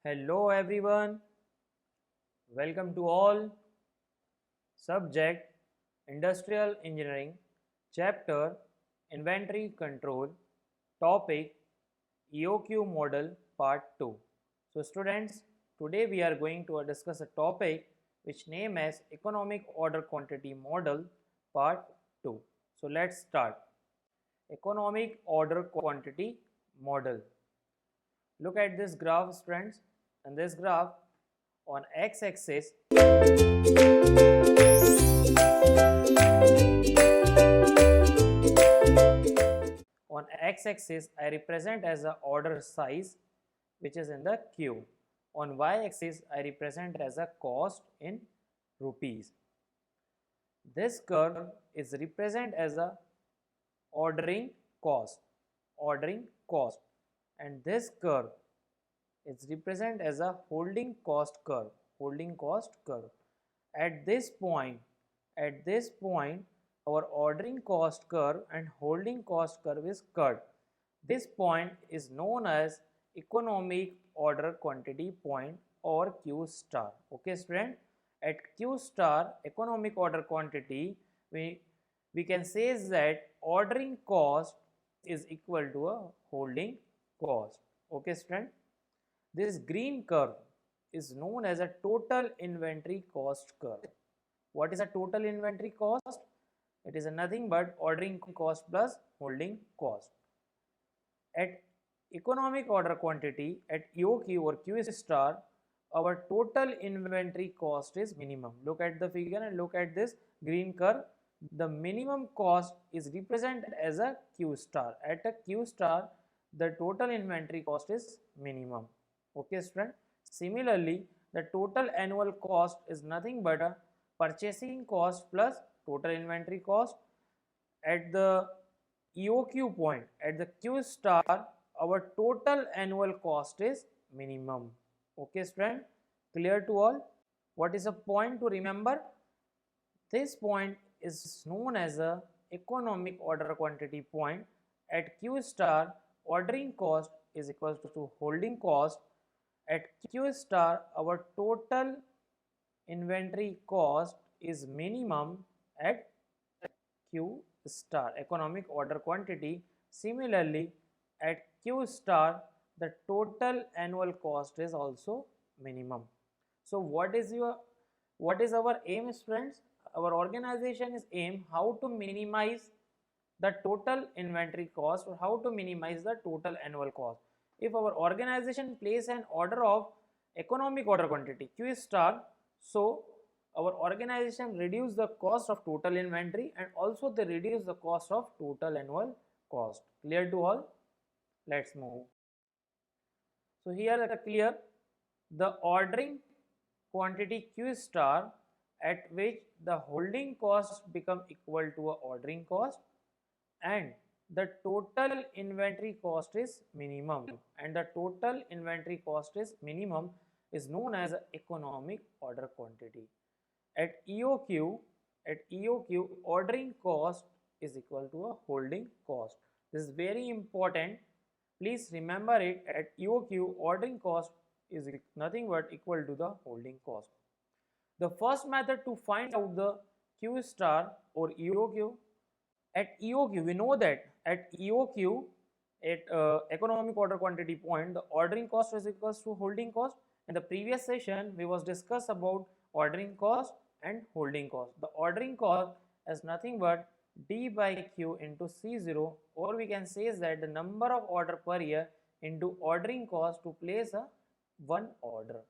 Hello everyone, welcome to all. Subject Industrial Engineering, Chapter Inventory Control, Topic EOQ Model Part 2. So students, today we are going to discuss a topic which name as Economic Order Quantity Model Part 2. So let's start. Economic Order Quantity Model. Look at this graph, friends. And this graph on x-axis I represent as the order size which is in the Q. On y-axis I represent as a cost in rupees. This curve is represent as a ordering cost, and this curve is represent as a holding cost curve, At this point, our ordering cost curve and holding cost curve is cut. This point is known as economic order quantity point or Q star. Okay, student. At Q star, economic order quantity, we can say that ordering cost is equal to a holding cost. Okay, student. This green curve is known as a total inventory cost curve. What is a total inventory cost? It is nothing but ordering cost plus holding cost. At economic order quantity at EOQ or Q star, our total inventory cost is minimum. Look at the figure and look at this green curve. The minimum cost is represented as a Q star. At a Q star, the total inventory cost is minimum. Okay, student. Similarly, the total annual cost is nothing but a purchasing cost plus total inventory cost. At the EOQ point, at the Q star, our total annual cost is minimum. Okay, student. Clear to all? What is a point to remember? This point is known as a economic order quantity point. At Q star, ordering cost is equal to holding cost. At Q star, our total inventory cost is minimum at Q star, economic order quantity. Similarly, at Q star, the total annual cost is also minimum. So what is our aim, friends? Our organization is aim how to minimize the total inventory cost or how to minimize the total annual cost. If our organization place an order of economic order quantity Q star, so our organization reduce the cost of total inventory and also they reduce the cost of total annual cost. Clear to all? Let's move. So here the clear, the ordering quantity Q star at which the holding cost become equal to a ordering cost and the total inventory cost is minimum, and the total inventory cost is minimum is known as economic order quantity. At EOQ, ordering cost is equal to a holding cost. This is very important. Please remember it. At EOQ, ordering cost is nothing but equal to the holding cost. The first method to find out the Q star or EOQ, at EOQ, we know that at EOQ, at economic order quantity point, the ordering cost is equals to holding cost. In the previous session, we was discuss about ordering cost and holding cost. The ordering cost is nothing but D by Q into C0, or we can say is that the number of order per year into ordering cost to place a one order,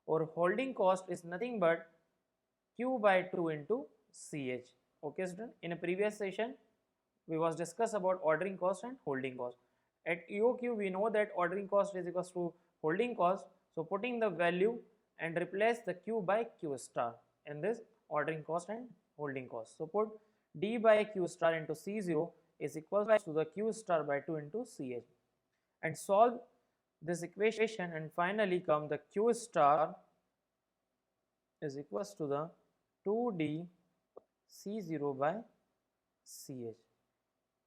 or holding cost is nothing but Q by 2 into CH. Okay, student. In a previous session, we was discuss about ordering cost and holding cost. At EOQ, we know that ordering cost is equals to holding cost. So putting the value and replace the Q by Q star in this ordering cost and holding cost. So put D by Q star into C0 is equal to the Q star by 2 into CH, and solve this equation, and finally come the Q star is equals to the 2D C0 by CH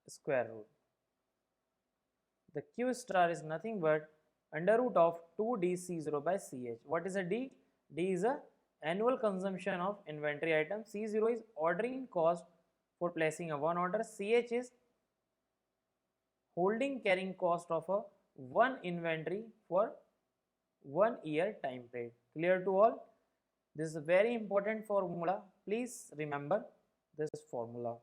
square root. The Q star is nothing but under root of 2DC0 by CH. What is a D? D is a annual consumption of inventory item. C0 is ordering cost for placing a one order. CH is holding carrying cost of a one inventory for 1 year time period. Clear to all? This is a very important formula. Please remember this formula.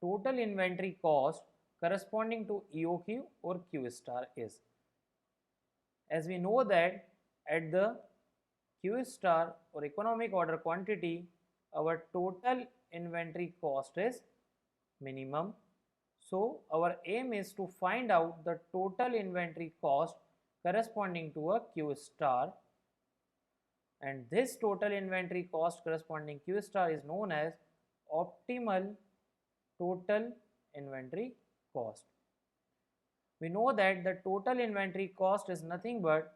Total inventory cost corresponding to EOQ or Q star is, as we know that at the Q star or economic order quantity, our total inventory cost is minimum. So our aim is to find out the total inventory cost corresponding to a Q star, and this total inventory cost corresponding Q star is known as optimal total inventory cost. We know that the total inventory cost is nothing but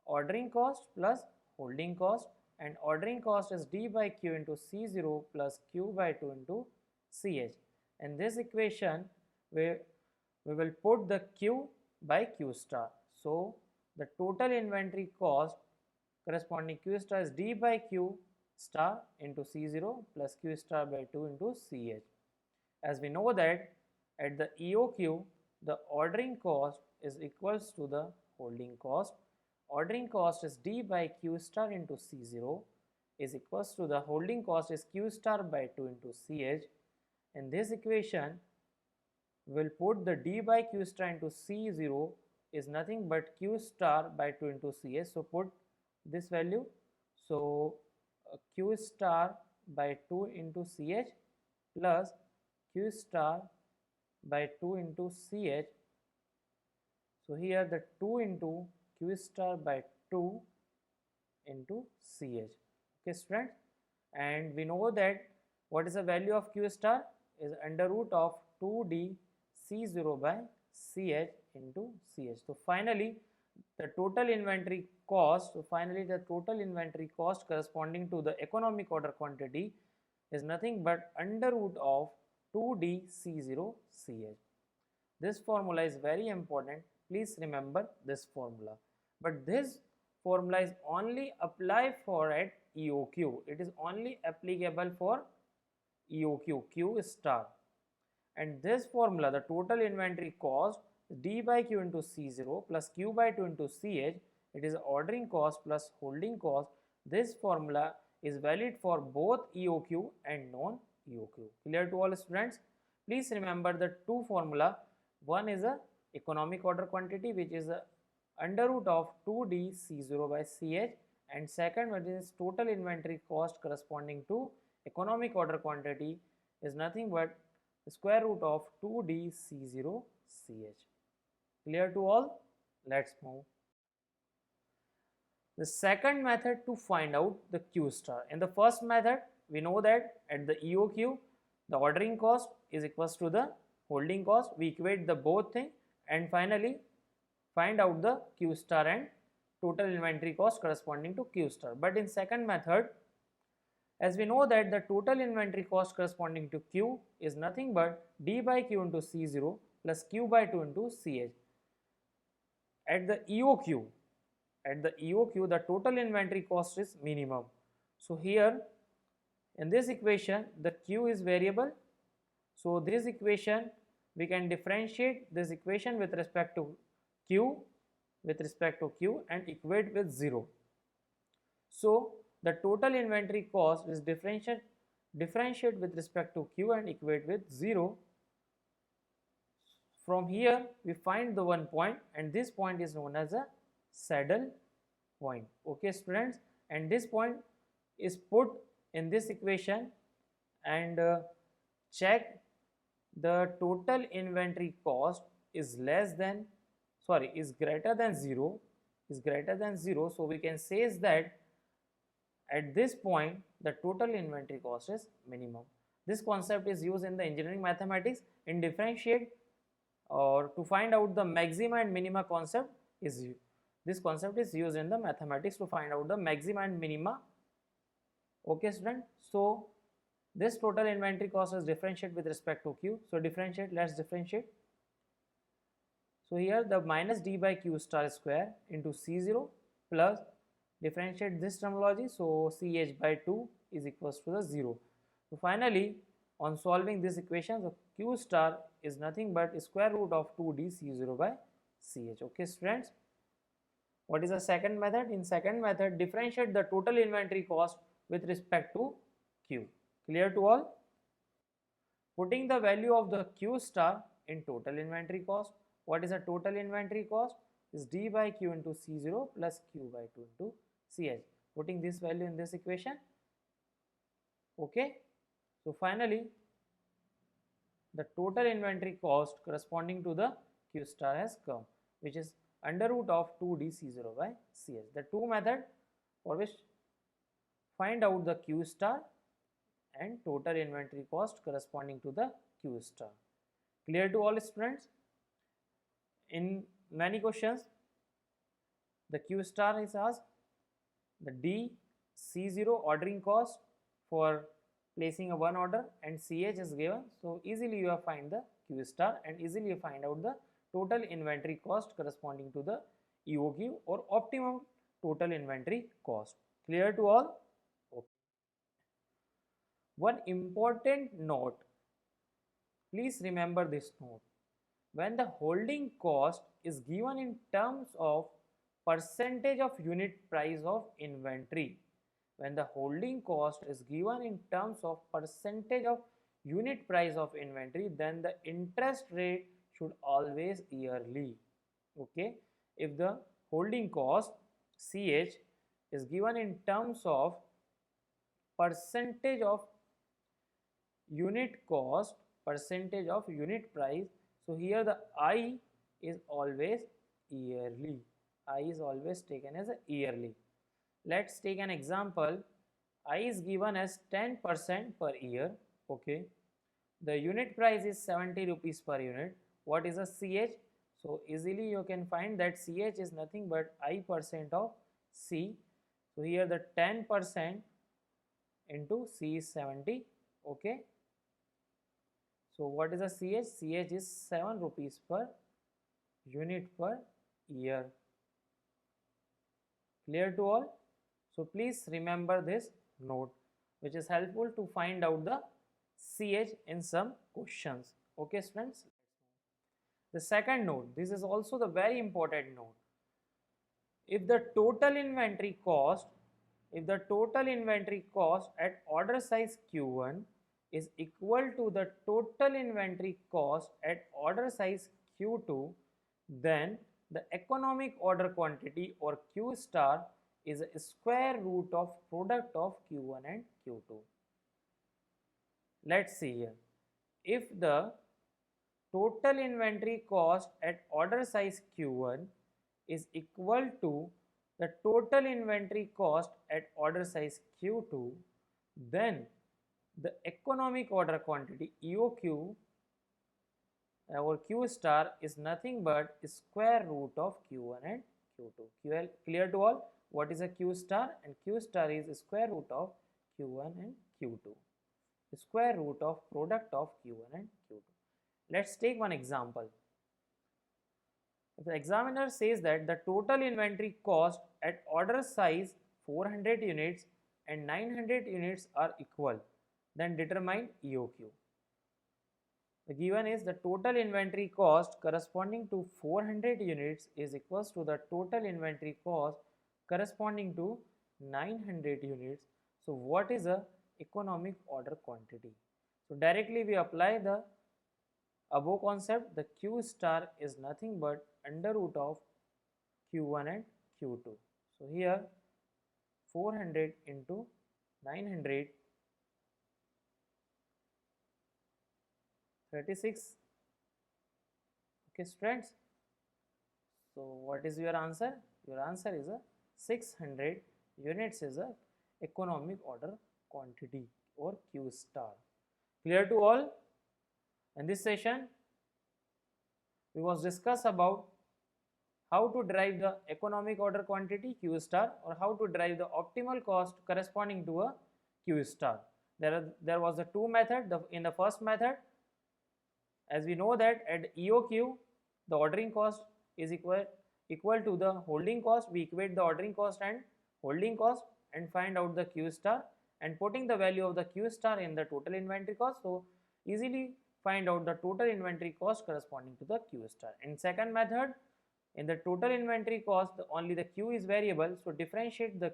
ordering cost plus holding cost, and ordering cost is D by Q into C0 plus Q by 2 into CH. In this equation, we will put the Q by Q star. So the total inventory cost corresponding Q star is D by Q star into C0 plus Q star by 2 into CH. As we know that at the EOQ, the ordering cost is equals to the holding cost. Ordering cost is D by Q star into C0 is equals to the holding cost is Q star by 2 into CH. In this equation, we'll put the D by Q star into C0 is nothing but Q star by 2 into CH. So put this value. So Q star by 2 into CH plus Q star by 2 into CH. So here the 2 into Q star by 2 into CH. Okay, students, and we know that what is the value of Q star is under root of 2D C0 by CH into CH. So finally the total inventory cost, corresponding to the economic order quantity is nothing but under root of 2D C0 CH. This formula is very important. Please remember this formula. But this formula is only apply for at EOQ. It is only applicable for EOQ, Q star. And this formula, the total inventory cost, D by Q into C0 plus Q by 2 into CH, it is ordering cost plus holding cost. This formula is valid for both EOQ and non-EOQ. Clear to all students? Please remember the two formula. One is a economic order quantity, which is a under root of 2D C0 by CH, and second one is total inventory cost corresponding to economic order quantity is nothing but square root of 2D C0 CH. Clear to all? Let's move. The second method to find out the Q star. In the first method, we know that at the EOQ, the ordering cost is equals to the holding cost. We equate the both thing and finally find out the Q star and total inventory cost corresponding to Q star. But in second method, as we know that the total inventory cost corresponding to Q is nothing but D by Q into C0 plus Q by 2 into CH. At the EOQ, the total inventory cost is minimum. So here in this equation, the Q is variable. So this equation, we can differentiate this equation with respect to Q and equate with 0. So the total inventory cost is differentiate with respect to Q and equate with 0. From here we find the one point, and this point is known as a saddle point. Okay students, and this point is put in this equation and check the total inventory cost is greater than 0, so we can say is that at this point the total inventory cost is minimum. This concept is used in the engineering mathematics in differentiate or to find out the maxima and minima concept is used. This concept is used in the mathematics to find out the maxima and minima. Okay student, so this total inventory cost is differentiate with respect to Q. So let's differentiate. So here the minus d by q star square into C0 plus differentiate this terminology, so CH by 2 is equals to the 0. So finally on solving this equation, the q star is nothing but square root of 2d C0 by CH. Okay students, what is the second method? In second method, differentiate the total inventory cost with respect to q. Clear to all? Putting the value of the q star in total inventory cost. What is the total inventory cost? Is d by q into C0 plus q by 2 into CH. Putting this value in this equation. Okay. So finally, the total inventory cost corresponding to the q star has come, which is under root of 2d C0 by CH. The two methods for which find out the q star and total inventory cost corresponding to the q star. Clear to all students? In many questions, the q star is asked, the d C0 ordering cost for placing a one order and CH is given. So easily you have find the q star and easily you find out the total inventory cost corresponding to the EOQ or optimum total inventory cost. Clear to all? Okay. One important note, please remember this note. When the holding cost is given in terms of percentage of unit price of inventory, when the holding cost is given in terms of percentage of unit price of inventory, then the interest rate should always yearly. Okay, if the holding cost CH is given in terms of percentage of unit cost, percentage of unit price, so here the I is always yearly. I is always taken as a yearly. Let's take an example. I is given as 10% per year. Okay, the unit price is 70 rupees per unit. What is a CH? So easily you can find that CH is nothing but I percent of C. So here the 10% into C is 70. Okay, so what is a CH? CH is 7 rupees per unit per year. Clear to all? So please remember this note, which is helpful to find out the CH in some questions. Okay students? The second note, this is also the very important note. If the total inventory cost at order size Q1 is equal to the total inventory cost at order size Q2, then the economic order quantity or Q star is a square root of product of Q1 and Q2. Let's see here. If the total inventory cost at order size Q1 is equal to the total inventory cost at order size Q2, then the economic order quantity EOQ or Q star is nothing but square root of Q1 and Q2. Clear to all? What is a Q star? And Q star is square root of Q1 and Q2. Square root of product of Q1 and Q2. Let's take one example. If the examiner says that the total inventory cost at order size 400 units and 900 units are equal, then determine EOQ. The given is the total inventory cost corresponding to 400 units is equals to the total inventory cost corresponding to 900 units. So what is the economic order quantity? So directly we apply the above concept. The Q star is nothing but under root of Q1 and Q2. So here 400 into 900, 36. Okay students, so what is your answer? Your answer is a 600 units is a economic order quantity or Q star. Clear to all? In this session we was discuss about how to derive the economic order quantity Q star or how to derive the optimal cost corresponding to a Q star. There was a two method. In the first method, as we know that at EOQ the ordering cost is equal to the holding cost. We equate the ordering cost and holding cost and find out the Q star, and putting the value of the Q star in the total inventory cost, so easily find out the total inventory cost corresponding to the Q star. In second method, in the total inventory cost, only the Q is variable, so differentiate the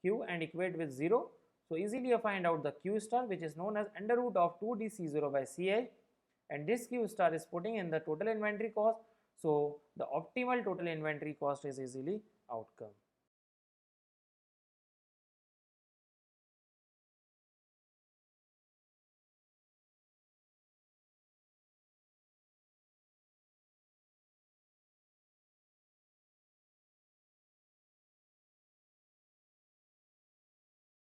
Q and equate with 0. So easily you find out the Q star, which is known as under root of 2DC0 by CH, and this Q star is putting in the total inventory cost, so the optimal total inventory cost is easily outcome.